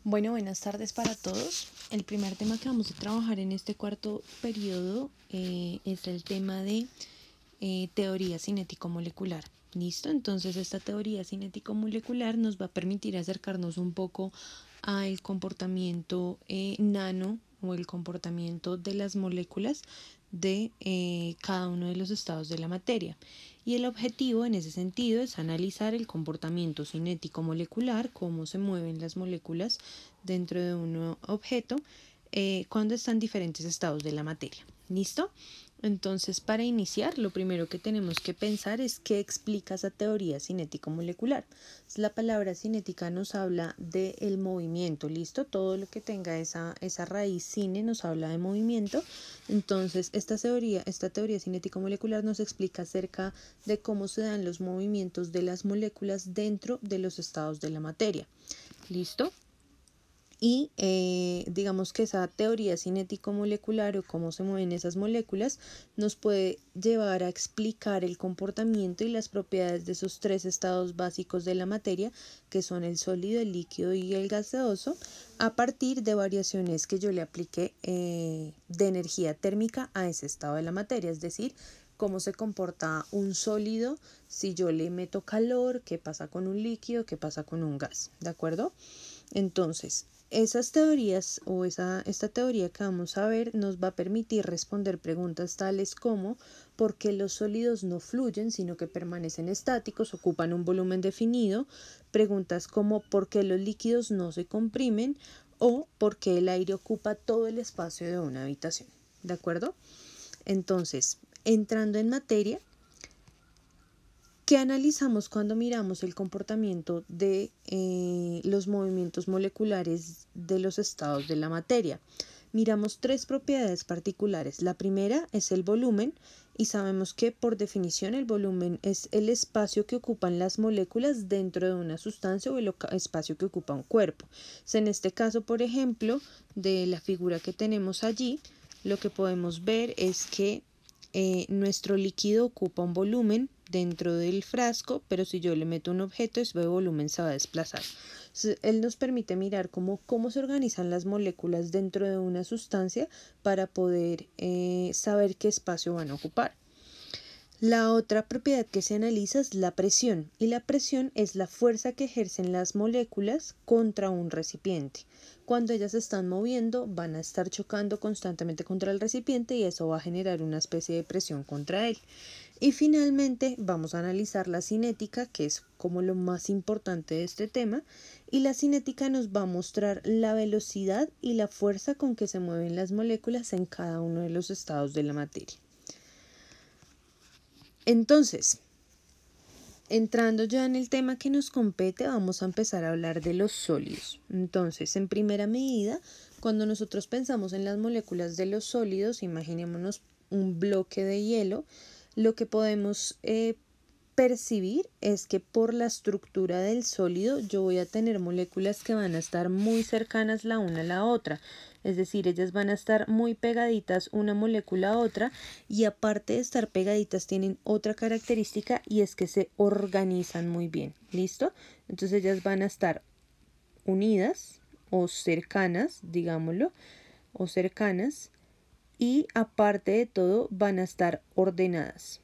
Bueno, buenas tardes para todos. El primer tema que vamos a trabajar en este cuarto periodo es el tema de teoría cinético-molecular. ¿Listo? Entonces esta teoría cinético-molecular nos va a permitir acercarnos un poco al comportamiento nano o el comportamiento de las moléculas de cada uno de los estados de la materia. Y el objetivo en ese sentido es analizar el comportamiento cinético molecular, cómo se mueven las moléculas dentro de un objeto cuando están en diferentes estados de la materia. ¿Listo? Entonces, para iniciar, lo primero que tenemos que pensar es qué explica esa teoría cinético-molecular. La palabra cinética nos habla del movimiento, ¿listo? Todo lo que tenga esa raíz cine nos habla de movimiento. Entonces, esta teoría cinético-molecular nos explica acerca de cómo se dan los movimientos de las moléculas dentro de los estados de la materia. ¿Listo? Y digamos que esa teoría cinético-molecular o cómo se mueven esas moléculas nos puede llevar a explicar el comportamiento y las propiedades de esos tres estados básicos de la materia, que son el sólido, el líquido y el gaseoso, a partir de variaciones que yo le aplique de energía térmica a ese estado de la materia, es decir, cómo se comporta un sólido si yo le meto calor, qué pasa con un líquido, qué pasa con un gas, ¿de acuerdo? Entonces, esas teorías o esta teoría que vamos a ver nos va a permitir responder preguntas tales como ¿por qué los sólidos no fluyen sino que permanecen estáticos, ocupan un volumen definido? Preguntas como ¿por qué los líquidos no se comprimen? O ¿por qué el aire ocupa todo el espacio de una habitación? ¿De acuerdo? Entonces, entrando en materia, ¿qué analizamos cuando miramos el comportamiento de los movimientos moleculares de los estados de la materia? Miramos tres propiedades particulares. La primera es el volumen y sabemos que por definición el volumen es el espacio que ocupan las moléculas dentro de una sustancia o el espacio que ocupa un cuerpo. En este caso, por ejemplo, de la figura que tenemos allí, lo que podemos ver es que nuestro líquido ocupa un volumen dentro del frasco, pero si yo le meto un objeto, ese volumen se va a desplazar. Entonces, él nos permite mirar cómo se organizan las moléculas dentro de una sustancia para poder saber qué espacio van a ocupar. La otra propiedad que se analiza es la presión, y la presión es la fuerza que ejercen las moléculas contra un recipiente. Cuando ellas se están moviendo, van a estar chocando constantemente contra el recipiente y eso va a generar una especie de presión contra él. Y finalmente vamos a analizar la cinética, que es como lo más importante de este tema, y la cinética nos va a mostrar la velocidad y la fuerza con que se mueven las moléculas en cada uno de los estados de la materia. Entonces, entrando ya en el tema que nos compete, vamos a empezar a hablar de los sólidos. Entonces, en primera medida, cuando nosotros pensamos en las moléculas de los sólidos, imaginémonos un bloque de hielo, lo que podemos percibir es que por la estructura del sólido yo voy a tener moléculas que van a estar muy cercanas la una a la otra, es decir, ellas van a estar muy pegaditas una molécula a otra y aparte de estar pegaditas tienen otra característica y es que se organizan muy bien, ¿listo? Entonces ellas van a estar unidas o cercanas, digámoslo, o cercanas y aparte de todo van a estar ordenadas.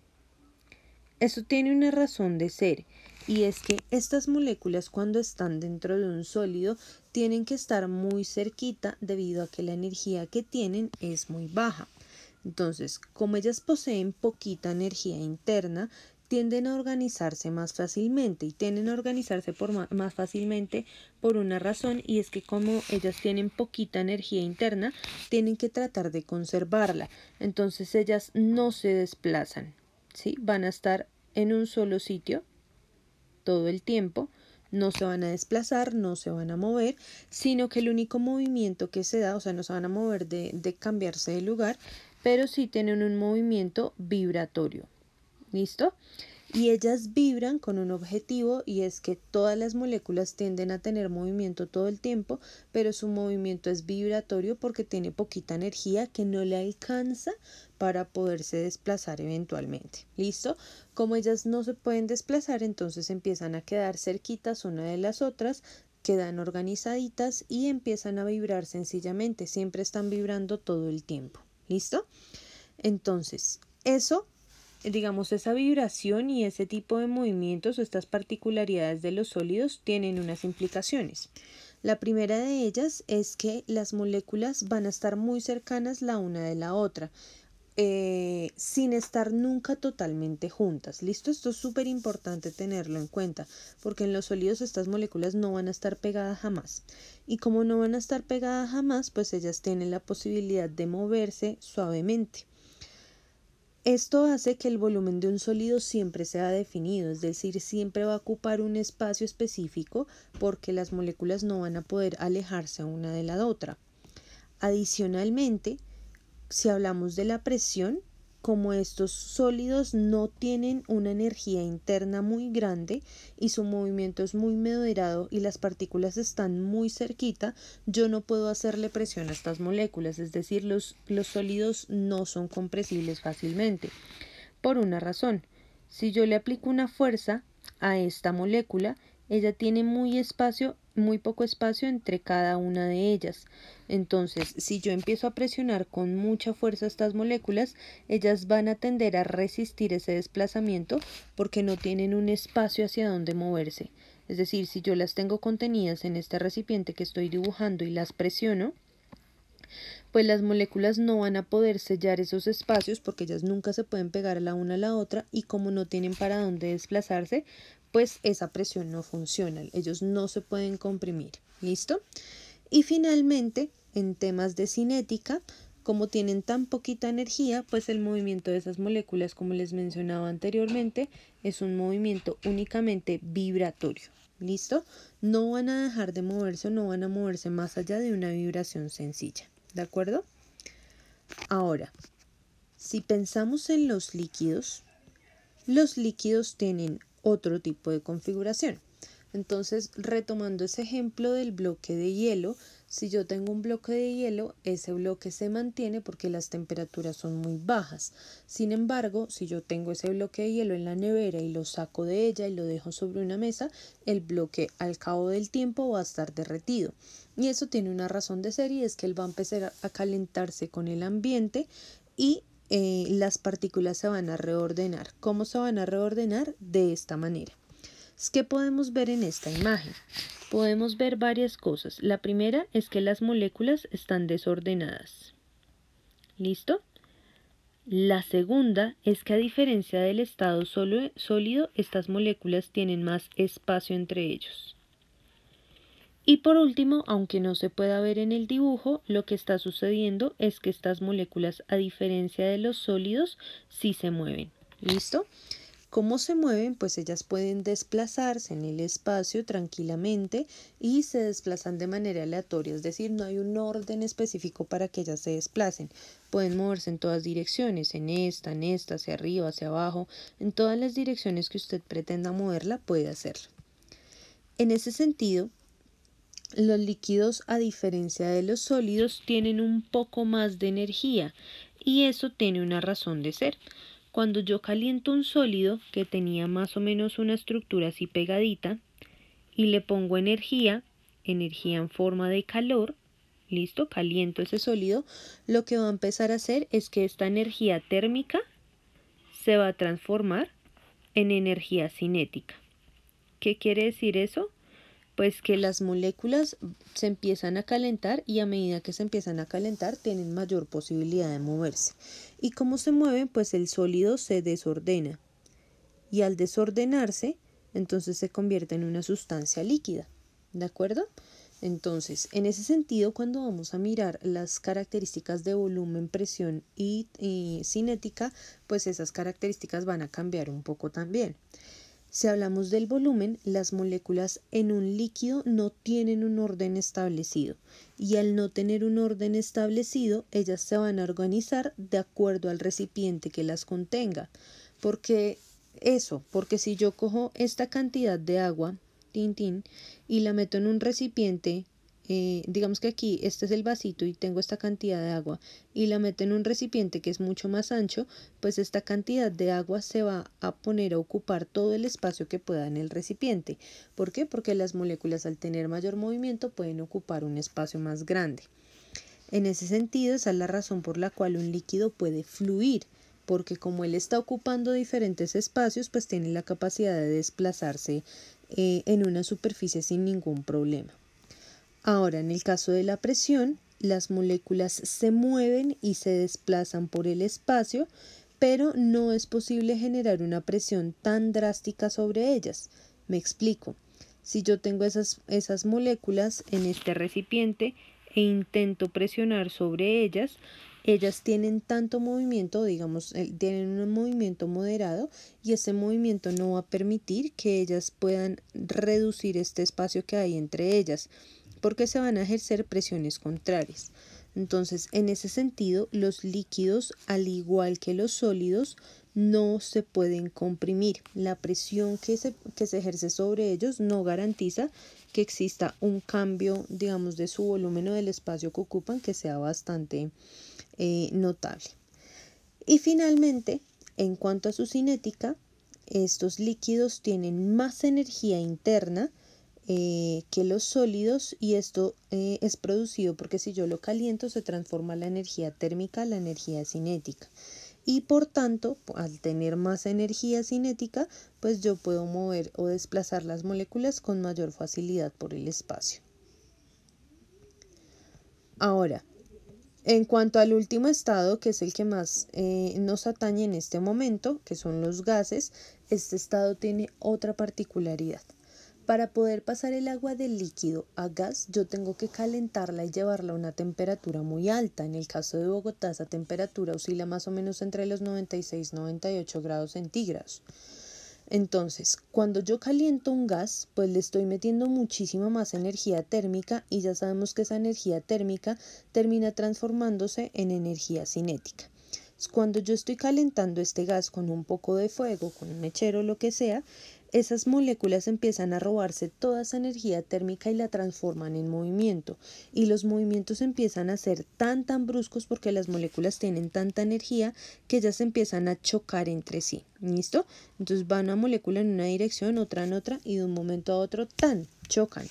Eso tiene una razón de ser y es que estas moléculas cuando están dentro de un sólido tienen que estar muy cerquita debido a que la energía que tienen es muy baja. Entonces, como ellas poseen poquita energía interna, tienden a organizarse más fácilmente y tienden a organizarse más fácilmente por una razón y es que como ellas tienen poquita energía interna, tienen que tratar de conservarla. Entonces ellas no se desplazan, ¿sí? Van a estar en un solo sitio todo el tiempo, no se van a desplazar, no se van a mover, sino que el único movimiento que se da, o sea, no se van a mover de cambiarse de lugar, pero sí tienen un movimiento vibratorio. ¿Listo? Y ellas vibran con un objetivo y es que todas las moléculas tienden a tener movimiento todo el tiempo, pero su movimiento es vibratorio porque tiene poquita energía que no le alcanza para poderse desplazar eventualmente. ¿Listo? Como ellas no se pueden desplazar, entonces empiezan a quedar cerquitas una de las otras, quedan organizaditas y empiezan a vibrar sencillamente, siempre están vibrando todo el tiempo. ¿Listo? Entonces, eso, digamos, esa vibración y ese tipo de movimientos o estas particularidades de los sólidos tienen unas implicaciones. La primera de ellas es que las moléculas van a estar muy cercanas la una de la otra, sin estar nunca totalmente juntas. ¿Listo? Esto es súper importante tenerlo en cuenta, porque en los sólidos estas moléculas no van a estar pegadas jamás. Y como no van a estar pegadas jamás, pues ellas tienen la posibilidad de moverse suavemente. Esto hace que el volumen de un sólido siempre sea definido, es decir, siempre va a ocupar un espacio específico porque las moléculas no van a poder alejarse una de la otra. Adicionalmente, si hablamos de la presión, como estos sólidos no tienen una energía interna muy grande y su movimiento es muy moderado y las partículas están muy cerquita, yo no puedo hacerle presión a estas moléculas, es decir, los sólidos no son compresibles fácilmente. Por una razón, si yo le aplico una fuerza a esta molécula, ella tiene muy poco espacio entre cada una de ellas. Entonces, si yo empiezo a presionar con mucha fuerza estas moléculas, ellas van a tender a resistir ese desplazamiento porque no tienen un espacio hacia donde moverse. Es decir, si yo las tengo contenidas en este recipiente que estoy dibujando y las presiono, pues las moléculas no van a poder sellar esos espacios porque ellas nunca se pueden pegar la una a la otra y como no tienen para dónde desplazarse, pues esa presión no funciona, ellos no se pueden comprimir. ¿Listo? Y finalmente, en temas de cinética, como tienen tan poquita energía, pues el movimiento de esas moléculas, como les mencionaba anteriormente, es un movimiento únicamente vibratorio. ¿Listo? No van a dejar de moverse o no van a moverse más allá de una vibración sencilla. ¿De acuerdo? Ahora, si pensamos en los líquidos tienen otro tipo de configuración. Entonces, retomando ese ejemplo del bloque de hielo, si yo tengo un bloque de hielo, ese bloque se mantiene porque las temperaturas son muy bajas. Sin embargo, si yo tengo ese bloque de hielo en la nevera y lo saco de ella y lo dejo sobre una mesa, el bloque al cabo del tiempo va a estar derretido. Y eso tiene una razón de ser y es que él va a empezar a calentarse con el ambiente y las partículas se van a reordenar. ¿Cómo se van a reordenar? De esta manera. ¿Qué podemos ver en esta imagen? Podemos ver varias cosas. La primera es que las moléculas están desordenadas. ¿Listo? La segunda es que a diferencia del estado sólido, estas moléculas tienen más espacio entre ellos. Y por último, aunque no se pueda ver en el dibujo, lo que está sucediendo es que estas moléculas, a diferencia de los sólidos, sí se mueven. ¿Listo? ¿Cómo se mueven? Pues ellas pueden desplazarse en el espacio tranquilamente y se desplazan de manera aleatoria, es decir, no hay un orden específico para que ellas se desplacen. Pueden moverse en todas direcciones, en esta, hacia arriba, hacia abajo, en todas las direcciones que usted pretenda moverla, puede hacerlo. En ese sentido, los líquidos, a diferencia de los sólidos, tienen un poco más de energía y eso tiene una razón de ser. Cuando yo caliento un sólido que tenía más o menos una estructura así pegadita y le pongo energía en forma de calor, listo, caliento ese sólido, lo que va a empezar a hacer es que esta energía térmica se va a transformar en energía cinética. ¿Qué quiere decir eso? Pues que las moléculas se empiezan a calentar y a medida que se empiezan a calentar tienen mayor posibilidad de moverse. ¿Y cómo se mueven? Pues el sólido se desordena y al desordenarse entonces se convierte en una sustancia líquida. ¿De acuerdo? Entonces, en ese sentido, cuando vamos a mirar las características de volumen, presión y cinética, pues esas características van a cambiar un poco también. Si hablamos del volumen, las moléculas en un líquido no tienen un orden establecido y al no tener un orden establecido, ellas se van a organizar de acuerdo al recipiente que las contenga. Porque si yo cojo esta cantidad de agua, y la meto en un recipiente digamos que aquí este es el vasito y tengo esta cantidad de agua y la meto en un recipiente que es mucho más ancho, pues esta cantidad de agua se va a poner a ocupar todo el espacio que pueda en el recipiente. ¿Por qué? Porque las moléculas al tener mayor movimiento pueden ocupar un espacio más grande. En ese sentido, esa es la razón por la cual un líquido puede fluir, porque como él está ocupando diferentes espacios, pues tiene la capacidad de desplazarse en una superficie sin ningún problema. Ahora, en el caso de la presión, las moléculas se mueven y se desplazan por el espacio, pero no es posible generar una presión tan drástica sobre ellas. Me explico. Si yo tengo esas moléculas en este recipiente e intento presionar sobre ellas, ellas tienen tanto movimiento, digamos, tienen un movimiento moderado y ese movimiento no va a permitir que ellas puedan reducir este espacio que hay entre ellas, porque se van a ejercer presiones contrarias. Entonces, en ese sentido, los líquidos, al igual que los sólidos, no se pueden comprimir. La presión que se ejerce sobre ellos no garantiza que exista un cambio, digamos, de su volumen o del espacio que ocupan que sea bastante notable. Y finalmente, en cuanto a su cinética, estos líquidos tienen más energía interna que los sólidos, y esto es producido porque si yo lo caliento se transforma la energía térmica a la energía cinética, y por tanto al tener más energía cinética pues yo puedo mover o desplazar las moléculas con mayor facilidad por el espacio. Ahora, en cuanto al último estado, que es el que más nos atañe en este momento, que son los gases, este estado tiene otra particularidad. Para poder pasar el agua del líquido a gas, yo tengo que calentarla y llevarla a una temperatura muy alta. En el caso de Bogotá, esa temperatura oscila más o menos entre los 96 y 98 grados centígrados. Entonces, cuando yo caliento un gas, pues le estoy metiendo muchísima más energía térmica, y ya sabemos que esa energía térmica termina transformándose en energía cinética. Cuando yo estoy calentando este gas con un poco de fuego, con un mechero, lo que sea, esas moléculas empiezan a robarse toda esa energía térmica y la transforman en movimiento. Y los movimientos empiezan a ser tan bruscos porque las moléculas tienen tanta energía que ellas empiezan a chocar entre sí. ¿Listo? Entonces va una molécula en una dirección, otra en otra, y de un momento a otro chocan.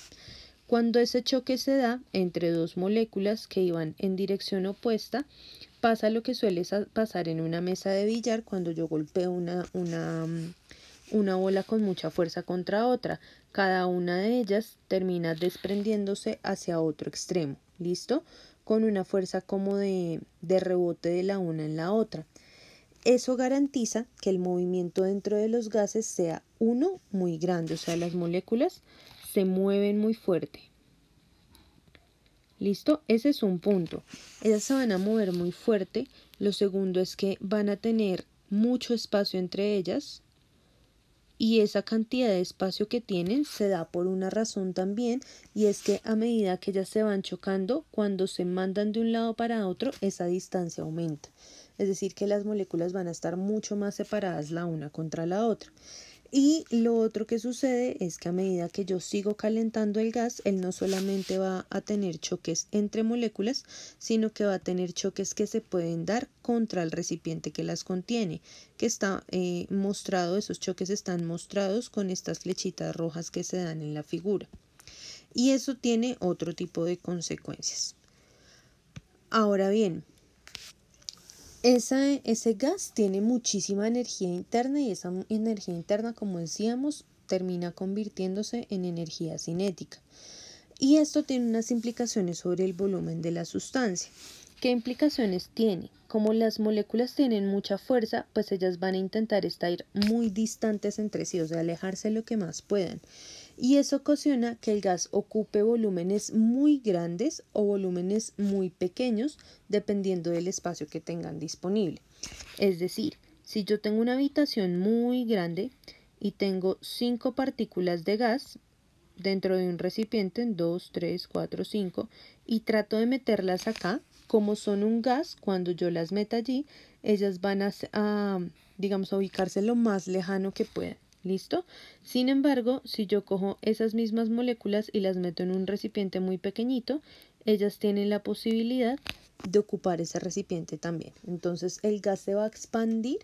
Cuando ese choque se da entre dos moléculas que iban en dirección opuesta, pasa lo que suele pasar en una mesa de billar cuando yo golpeo una bola con mucha fuerza contra otra. Cada una de ellas termina desprendiéndose hacia otro extremo, ¿listo? Con una fuerza como de rebote de la una en la otra. Eso garantiza que el movimiento dentro de los gases sea muy grande, o sea, las moléculas se mueven muy fuerte. ¿Listo? Ese es un punto. Ellas se van a mover muy fuerte. Lo segundo es que van a tener mucho espacio entre ellas, y esa cantidad de espacio que tienen se da por una razón también, y es que a medida que ellas se van chocando, cuando se mandan de un lado para otro, esa distancia aumenta. Es decir, que las moléculas van a estar mucho más separadas la una contra la otra. Y lo otro que sucede es que a medida que yo sigo calentando el gas, él no solamente va a tener choques entre moléculas, sino que va a tener choques que se pueden dar contra el recipiente que las contiene, que está mostrado, esos choques están mostrados con estas flechitas rojas que se dan en la figura. Y eso tiene otro tipo de consecuencias. Ahora bien, ese gas tiene muchísima energía interna, y esa energía interna, como decíamos, termina convirtiéndose en energía cinética. Y esto tiene unas implicaciones sobre el volumen de la sustancia. ¿Qué implicaciones tiene? Como las moléculas tienen mucha fuerza, pues ellas van a intentar estar muy distantes entre sí, o sea, alejarse lo que más puedan. Y eso ocasiona que el gas ocupe volúmenes muy grandes o volúmenes muy pequeños, dependiendo del espacio que tengan disponible. Es decir, si yo tengo una habitación muy grande y tengo 5 partículas de gas dentro de un recipiente, 2, 3, 4, 5, y trato de meterlas acá, como son un gas, cuando yo las meta allí, ellas van digamos, a ubicarse lo más lejano que puedan. ¿Listo? Sin embargo, si yo cojo esas mismas moléculas y las meto en un recipiente muy pequeñito, ellas tienen la posibilidad de ocupar ese recipiente también. Entonces el gas se va a expandir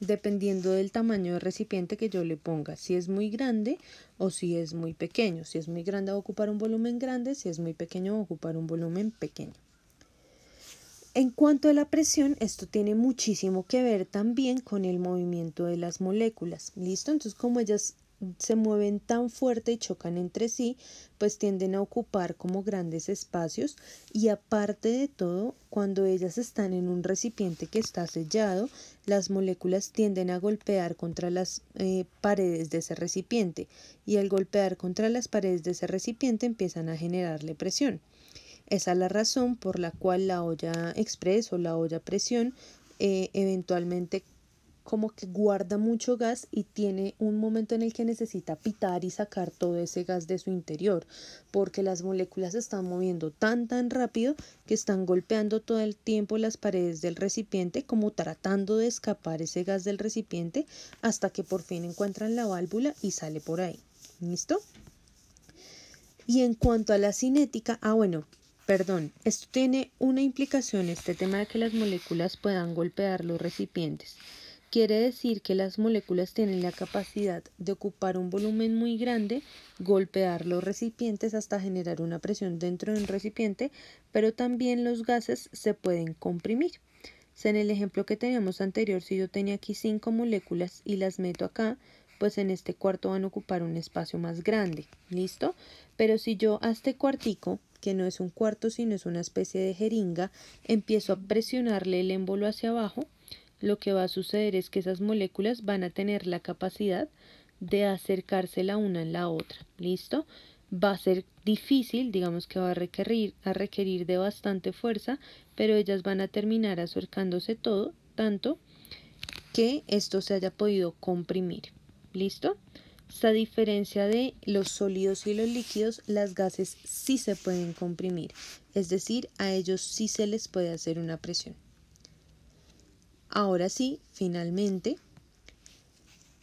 dependiendo del tamaño del recipiente que yo le ponga, si es muy grande o si es muy pequeño. Si es muy grande va a ocupar un volumen grande, si es muy pequeño va a ocupar un volumen pequeño. En cuanto a la presión, esto tiene muchísimo que ver también con el movimiento de las moléculas. ¿Listo? Entonces, como ellas se mueven tan fuerte y chocan entre sí, pues tienden a ocupar como grandes espacios y aparte de todo, cuando ellas están en un recipiente que está sellado, las moléculas tienden a golpear contra las paredes de ese recipiente y al golpear contra las paredes de ese recipiente empiezan a generarle presión. Esa es la razón por la cual la olla express o la olla a presión eventualmente como que guarda mucho gas y tiene un momento en el que necesita pitar y sacar todo ese gas de su interior, porque las moléculas se están moviendo tan rápido que están golpeando todo el tiempo las paredes del recipiente, como tratando de escapar ese gas del recipiente hasta que por fin encuentran la válvula y sale por ahí. ¿Listo? Y en cuanto a la cinética, esto tiene una implicación, este tema de que las moléculas puedan golpear los recipientes. Quiere decir que las moléculas tienen la capacidad de ocupar un volumen muy grande, golpear los recipientes hasta generar una presión dentro de un recipiente, pero también los gases se pueden comprimir. En el ejemplo que teníamos anterior, si yo tenía aquí 5 moléculas y las meto acá, pues en este cuarto van a ocupar un espacio más grande, ¿listo? Pero si yo a este cuartico, que no es un cuarto sino es una especie de jeringa, empiezo a presionarle el émbolo hacia abajo, lo que va a suceder es que esas moléculas van a tener la capacidad de acercarse la una en la otra, ¿listo? Va a ser difícil, digamos que va a requerir de bastante fuerza, pero ellas van a terminar acercándose todo, tanto que esto se haya podido comprimir. ¿Listo? A diferencia de los sólidos y los líquidos, las gases sí se pueden comprimir, es decir, a ellos sí se les puede hacer una presión. Ahora sí, finalmente,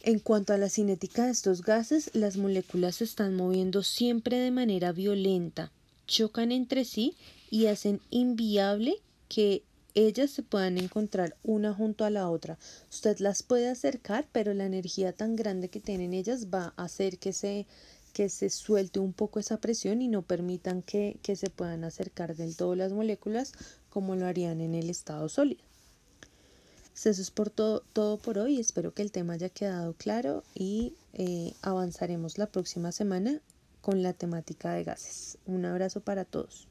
en cuanto a la cinética de estos gases, las moléculas se están moviendo siempre de manera violenta, chocan entre sí y hacen inviable que ellas se puedan encontrar una junto a la otra. Usted las puede acercar, pero la energía tan grande que tienen ellas va a hacer que se suelte un poco esa presión y no permitan que se puedan acercar del todo las moléculas como lo harían en el estado sólido. Eso es por todo por hoy. Espero que el tema haya quedado claro y avanzaremos la próxima semana con la temática de gases. Un abrazo para todos.